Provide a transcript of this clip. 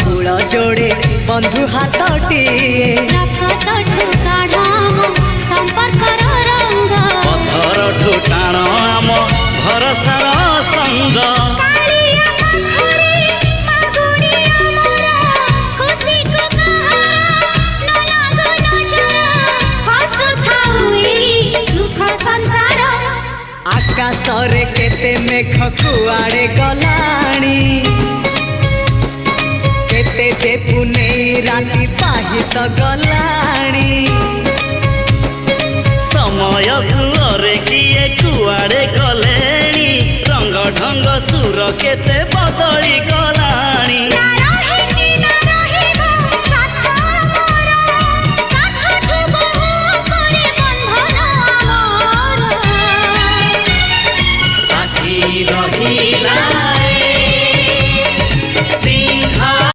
Cool जोड़े बंधु हाथटी पथर ठुटाण आम भरसार संग आकाशरे केते मेघ कुआड़े गलाणी केते जे पुने राति पाहित गलाणी समय सुरे किए कुआड़े गलेनी रंग ढंग सुर केते बदली गलानी।